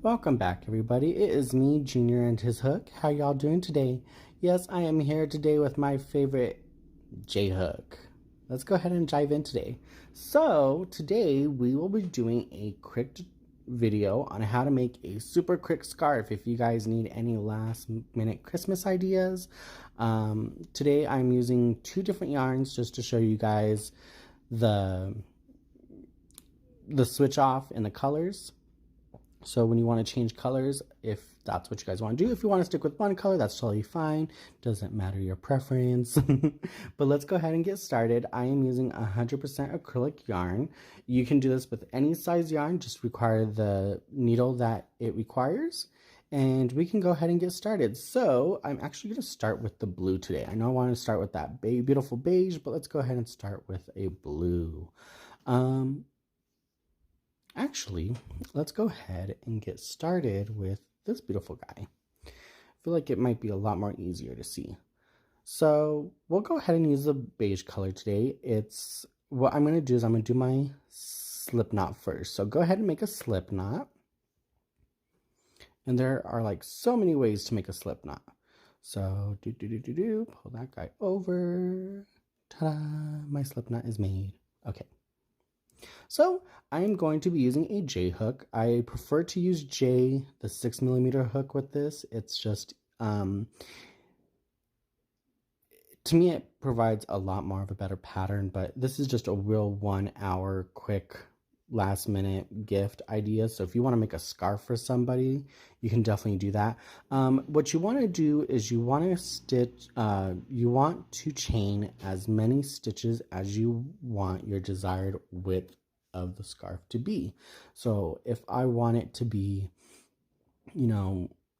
Welcome back, everybody. It is me, Junior, and his hook. How y'all doing today? Yes, I am here today with my favorite J hook. Let's go ahead and dive in today. So today we will be doing a quick video on how to make a super quick scarf. If you guys need any last minute Christmas ideas, today I'm using 2 different yarns just to show you guys the switch off in the colors. So when you want to change colors, if that's what you guys want to do, if you want to stick with one color, that's totally fine. Doesn't matter your preference. But let's go ahead and get started. I am using 100% acrylic yarn. You can do this with any size yarn, just require the needle that it requires. And we can go ahead and get started. So I'm actually going to start with the blue today. I know I want to start with that beautiful beige, but let's go ahead and start with a blue. Actually, let's go ahead and get started with this beautiful guy. I feel like it might be a lot more easier to see. So we'll go ahead and use the beige color today. What I'm going to do is I'm going to do my slip knot first. So go ahead and make a slip knot. And there are like so many ways to make a slip knot. So pull that guy over. Ta-da! My slip knot is made. Okay. So I am going to be using a J hook. I prefer to use J, the 6mm hook with this. It's just, to me, it provides a lot more of a better pattern, but this is just a real 1 hour quick last minute gift idea. So if you want to make a scarf for somebody, you can definitely do that. What you want to do is you want to chain as many stitches as you want your desired width of the scarf to be. So if I want it to be,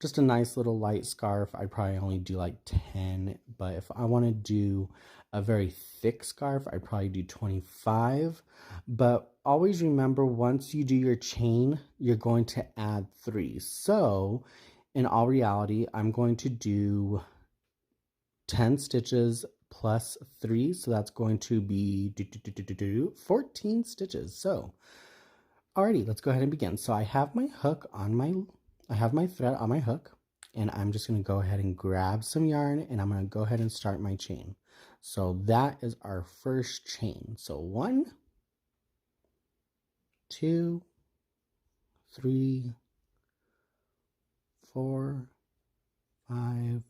just a nice little light scarf, I probably only do like 10, but if I want to do a very thick scarf, I probably do 25. But always remember, once you do your chain, you're going to add 3. So in all reality, I'm going to do 10 stitches plus 3, so that's going to be 14 stitches. So alrighty, let's go ahead and begin. So I have my hook on I have my thread on my hook, and I'm just going to go ahead and grab some yarn, and I'm going to go ahead and start my chain. So that is our first chain. So 1, 2, 3, 4, 5,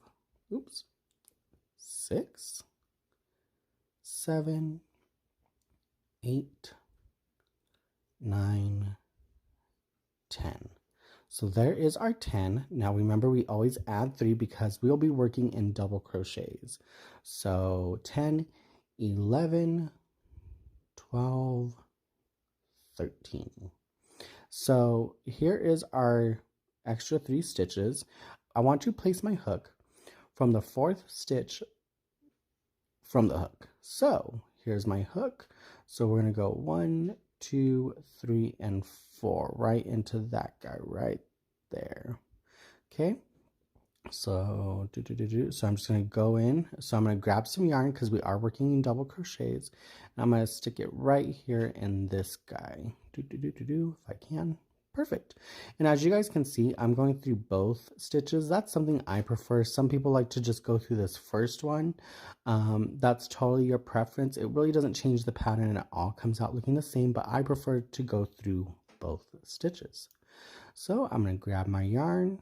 6, 7, 8, 9, 10. So there is our 10. Now remember, we always add 3 because we'll be working in double crochets. So 10, 11, 12, 13. So here is our extra 3 stitches. I want to place my hook from the 4th stitch from the hook. So here's my hook. So we're going to go 1, 2, 3, and 4 right into that guy right there. Okay. So so I'm just going to go in. So I'm going to grab some yarn because we are working in double crochets. And I'm going to stick it right here in this guy. If I can. Perfect. And as you guys can see, I'm going through both stitches. That's something I prefer. Some people like to just go through this first one. That's totally your preference. It really doesn't change the pattern and it all comes out looking the same, but I prefer to go through both stitches. So I'm going to grab my yarn.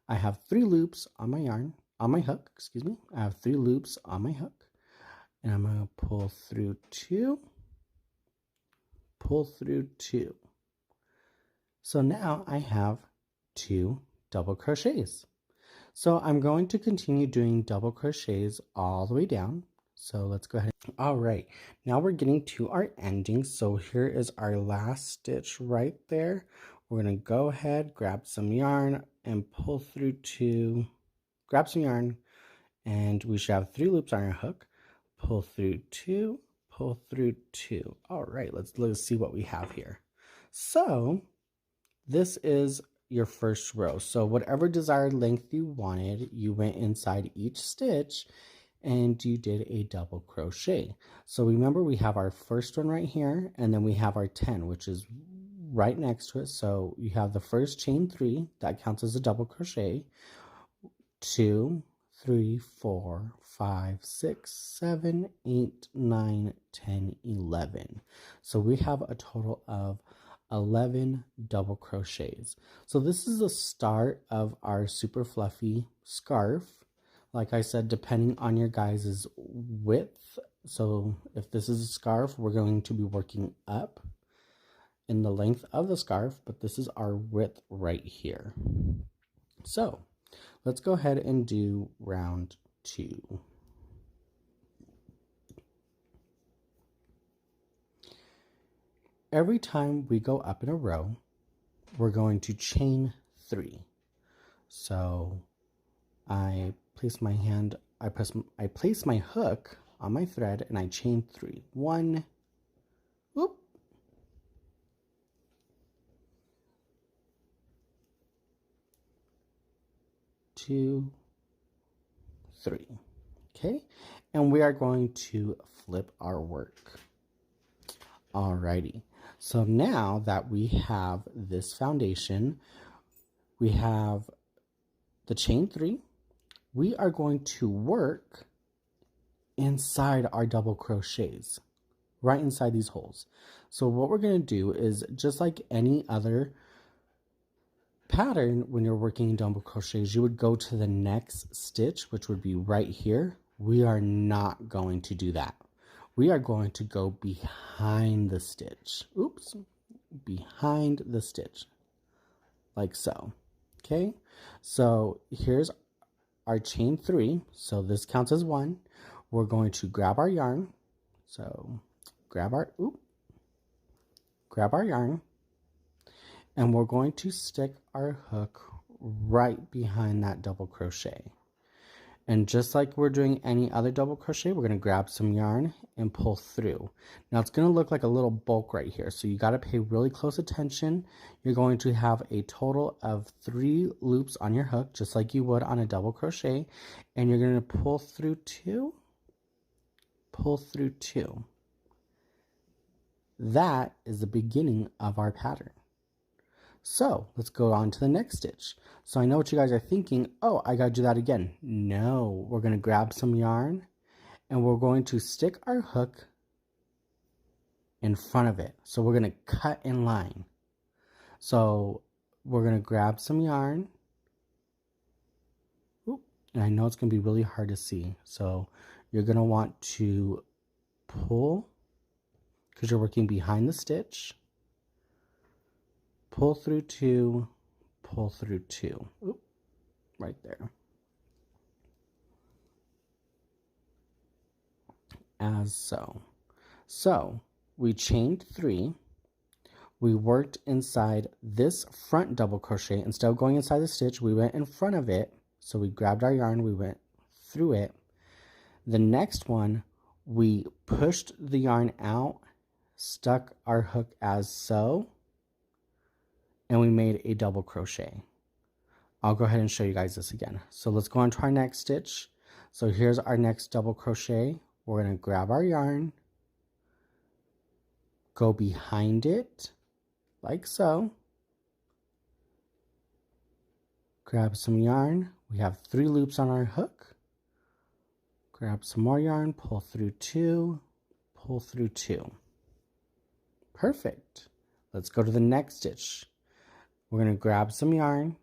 I have 3 loops on my hook, excuse me. I have 3 loops on my hook, and I'm going to pull through 2, pull through 2. So now I have 2 double crochets. So I'm going to continue doing double crochets all the way down. So let's go ahead. All right, now we're getting to our ending. So here is our last stitch right there. We're going to go ahead, grab some yarn and pull through 2, grab some yarn, and we should have 3 loops on our hook. Pull through 2, pull through 2. All right, let's see what we have here. So this is your first row. So whatever desired length you wanted, you went inside each stitch and you did a double crochet. So remember, we have our first one right here, and then we have our 10, which is right next to it. So you have the first chain 3, that counts as a double crochet. 2, 3, 4, 5, 6, 7, 8, 9, 10, 11. So we have a total of 11 double crochets. So this is the start of our super fluffy scarf. Like I said, depending on your guys' width. So if this is a scarf, we're going to be working up in the length of the scarf, but this is our width right here. So let's go ahead and do round 2. Every time we go up in a row, we're going to chain 3. So I place my hook on my thread and I chain 3. 1, whoop, 2, 3. Okay, and we are going to flip our work. Alrighty, so now that we have this foundation, we have the chain 3, we are going to work inside our double crochets, right inside these holes. So what we're going to do is, just like any other pattern, when you're working in double crochets, you would go to the next stitch, which would be right here. We are not going to do that. We are going to go behind the stitch. Oops, behind the stitch, like so. Okay, so here's our chain 3. So this counts as 1. We're going to grab our yarn. So grab our yarn, and we're going to stick our hook right behind that double crochet. And just like we're doing any other double crochet, we're going to grab some yarn and pull through. Now it's going to look like a little bulk right here, so you got to pay really close attention. You're going to have a total of 3 loops on your hook, just like you would on a double crochet, and you're going to pull through 2, pull through 2. That is the beginning of our pattern. So let's go on to the next stitch. So I know what you guys are thinking, oh, I gotta do that again. No, we're gonna grab some yarn and we're going to stick our hook in front of it. So we're gonna cut in line. So we're gonna grab some yarn. Ooh, and I know it's gonna be really hard to see. So you're gonna want to pull, because you're working behind the stitch. Pull through 2, pull through 2. Oop, right there. As so. So we chained 3. We worked inside this front double crochet. Instead of going inside the stitch, we went in front of it. So we grabbed our yarn, we went through it. The next one, we pushed the yarn out, stuck our hook as so, and we made a double crochet. I'll go ahead and show you guys this again. So let's go on to our next stitch. So here's our next double crochet. We're going to grab our yarn, go behind it like so, grab some yarn. We have 3 loops on our hook. Grab some more yarn, pull through 2, pull through 2. Perfect. Let's go to the next stitch. We're going to grab some yarn,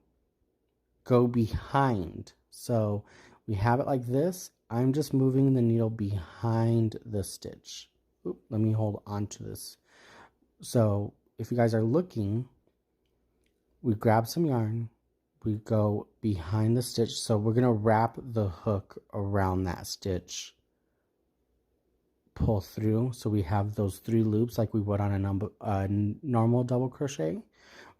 go behind. So we have it like this. I'm just moving the needle behind the stitch. Oop, let me hold on to this. So if you guys are looking, we grab some yarn, we go behind the stitch. So we're going to wrap the hook around that stitch, pull through. So we have those 3 loops like we would on a normal double crochet.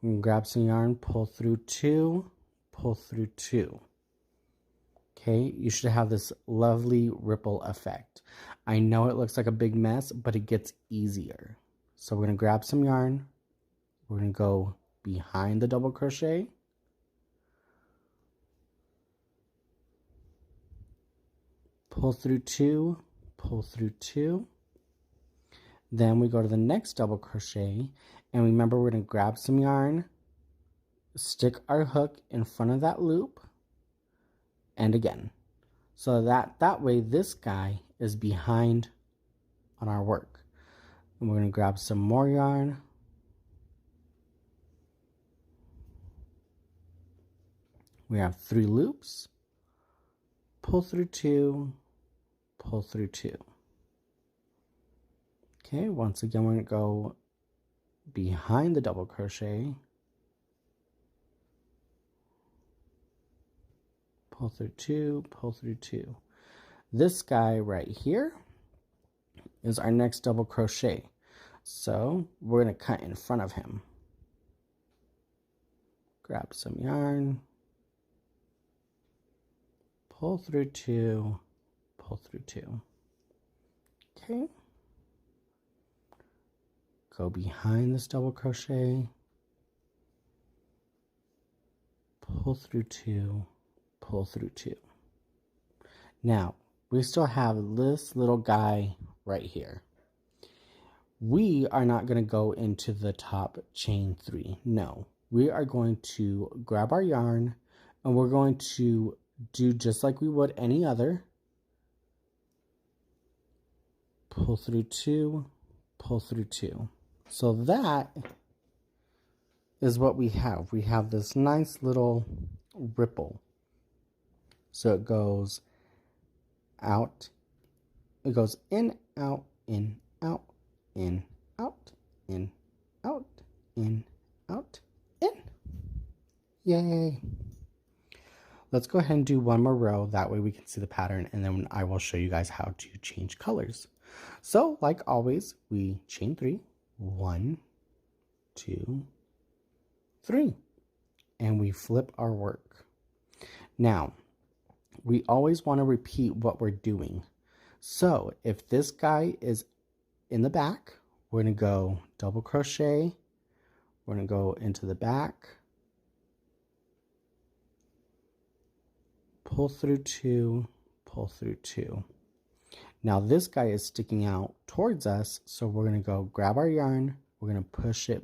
We can grab some yarn, pull through 2, pull through 2. Okay, you should have this lovely ripple effect. I know it looks like a big mess, but it gets easier. So we're going to grab some yarn. We're going to go behind the double crochet. Pull through 2, pull through 2. Then we go to the next double crochet And remember, we're going to grab some yarn, stick our hook in front of that loop, and again. So that way this guy is behind on our work. And we're going to grab some more yarn. We have 3 loops, pull through 2, pull through 2. Okay, once again, we're going to go behind the double crochet, pull through 2, pull through 2. This guy right here is our next double crochet. So we're going to cut in front of him. Grab some yarn, pull through 2, pull through 2. Okay. Go behind this double crochet, pull through 2, pull through 2. Now, we still have this little guy right here. We are not going to go into the top chain 3. No, we are going to grab our yarn and we're going to do just like we would any other. Pull through 2, pull through 2. So that is what we have. We have this nice little ripple. So it goes out, it goes in, out, in, out, in, out, in, out, in, out, in. Yay! Let's go ahead and do one more row. That way we can see the pattern, and then I will show you guys how to change colors. So, like always, we chain 3. 1, 2, 3. And we flip our work. Now, we always want to repeat what we're doing. So, if this guy is in the back, we're going to go double crochet. We're going to go into the back. Pull through 2, pull through 2. Now this guy is sticking out towards us, so we're going to go grab our yarn. We're going to push it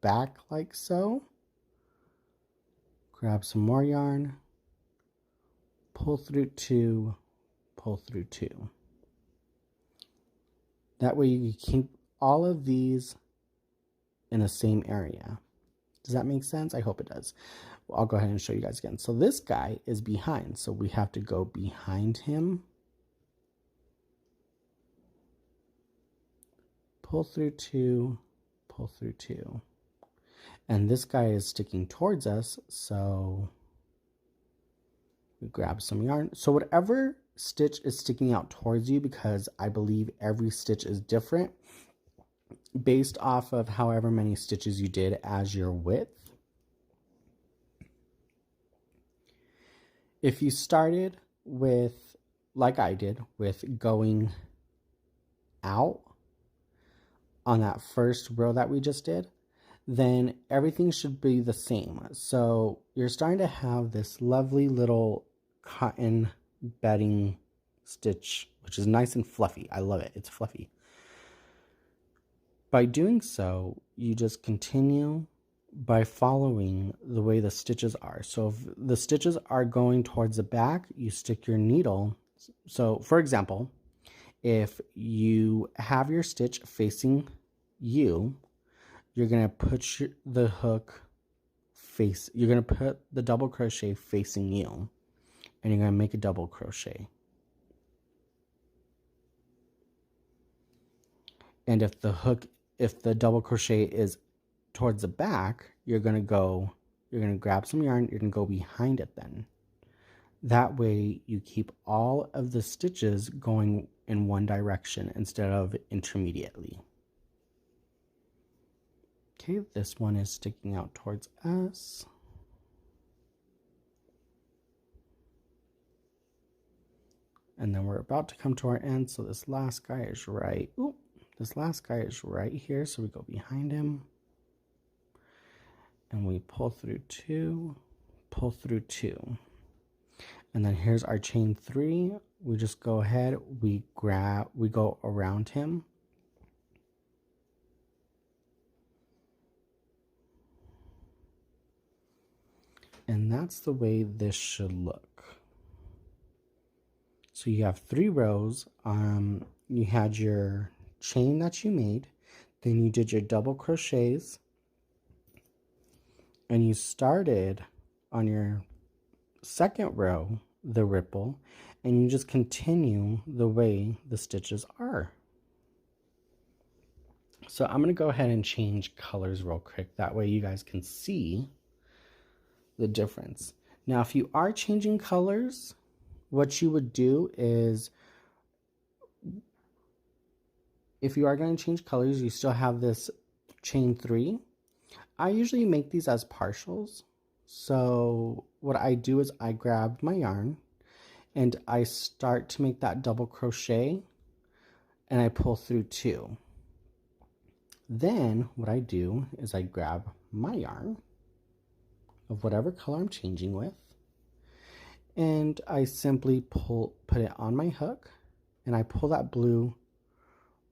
back like so. Grab some more yarn. Pull through 2, pull through 2. That way you keep all of these in the same area. Does that make sense? I hope it does. Well, I'll go ahead and show you guys again. So this guy is behind, so we have to go behind him. Pull through 2, pull through 2. And this guy is sticking towards us, so we grab some yarn. So whatever stitch is sticking out towards you, because I believe every stitch is different based off of however many stitches you did as your width. If you started with, like I did, with going out on that first row that we just did, then everything should be the same. So you're starting to have this lovely little cotton bedding stitch, which is nice and fluffy. I love it. It's fluffy. By doing so, you just continue by following the way the stitches are. So if the stitches are going towards the back, you stick your needle. So for example, if you have your stitch facing you, you're going to put the hook face, you're going to put the double crochet facing you, and you're going to make a double crochet. And if the double crochet is towards the back, you're going to grab some yarn, you're going to go behind it then. That way you keep all of the stitches going in one direction instead of intermediately. Okay, this one is sticking out towards us. And then we're about to come to our end, so this last guy is right. Ooh, this last guy is right here, so we go behind him. And we pull through 2, pull through 2. And then here's our chain 3. We just go ahead, we go around him. And that's the way this should look. So you have 3 rows. You had your chain that you made, then you did your double crochets, and you started on your second row the ripple, and you just continue the way the stitches are. So I'm going to go ahead and change colors real quick, that way you guys can see the difference. Now if you are changing colors, what you would do is, if you are going to change colors, you still have this chain 3. I usually make these as partials. So what I do is I grab my yarn and I start to make that double crochet and I pull through 2. Then what I do is I grab my yarn of whatever color I'm changing with, and I simply put it on my hook and I pull that blue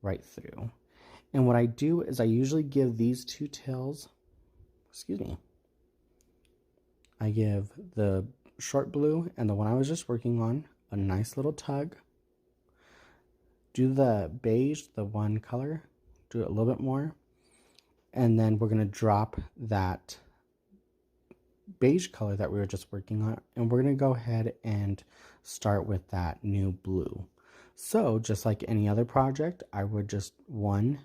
right through. And what I do is I usually give these 2 tails, I give the short blue and the one I was just working on a nice little tug. Do the beige, the one color, do it a little bit more. And then we're going to drop that beige color that we were just working on, and we're going to go ahead and start with that new blue. So just like any other project, I would just 1,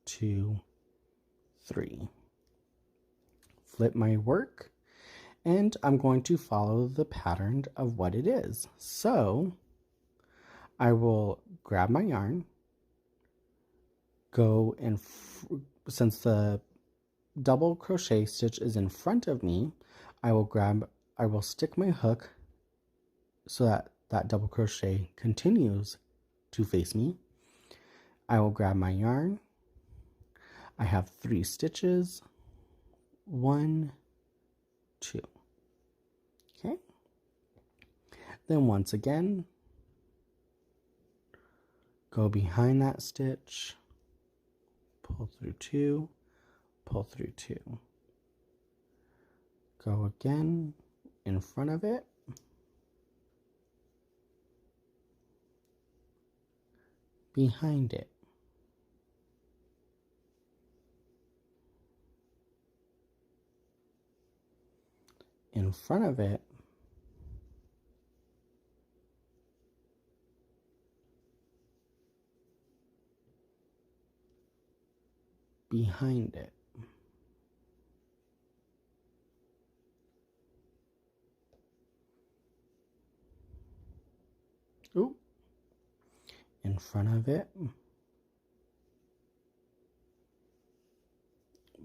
2, 3. Flip my work, and I'm going to follow the pattern of what it is. So I will grab my yarn, go and since the double crochet stitch is in front of me, I will stick my hook so that that double crochet continues to face me. I will grab my yarn. I have 3 stitches. 1, 2. Okay. Then once again, go behind that stitch, pull through 2, pull through 2. Go again in front of it. Behind it. In front of it. Behind it. Ooh. In front of it.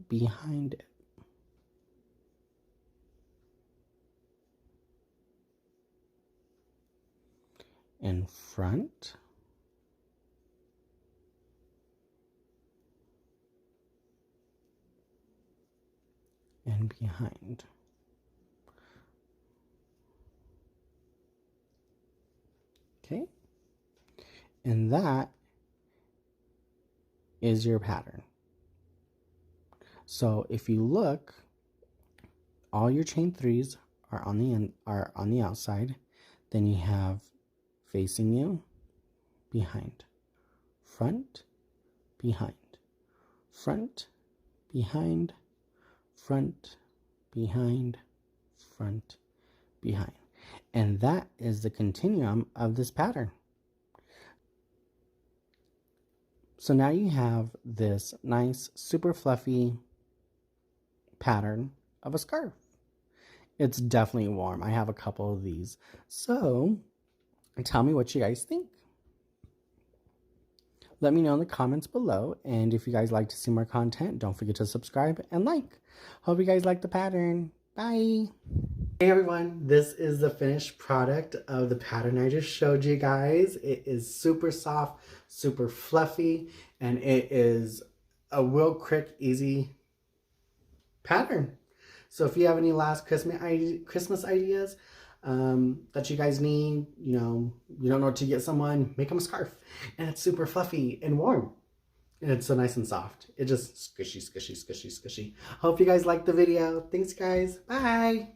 Behind it. In front. And behind. Okay, and that is your pattern. So if you look, all your chain 3s are on the outside. Then you have facing you, behind, front, behind, front, behind, front, behind, front, behind. And that is the continuum of this pattern. So now you have this nice, super fluffy pattern of a scarf. It's definitely warm. I have a couple of these. So tell me what you guys think. Let me know in the comments below. And if you guys like to see more content, don't forget to subscribe and like. Hope you guys like the pattern. Bye. Hey everyone, this is the finished product of the pattern I just showed you guys. It is super soft, super fluffy, and it is a real quick, easy pattern. So if you have any last Christmas ideas that you guys need, you don't know what to get someone, make them a scarf. And it's super fluffy and warm. And it's so nice and soft. It just squishy, squishy, squishy, squishy. Hope you guys liked the video. Thanks guys. Bye.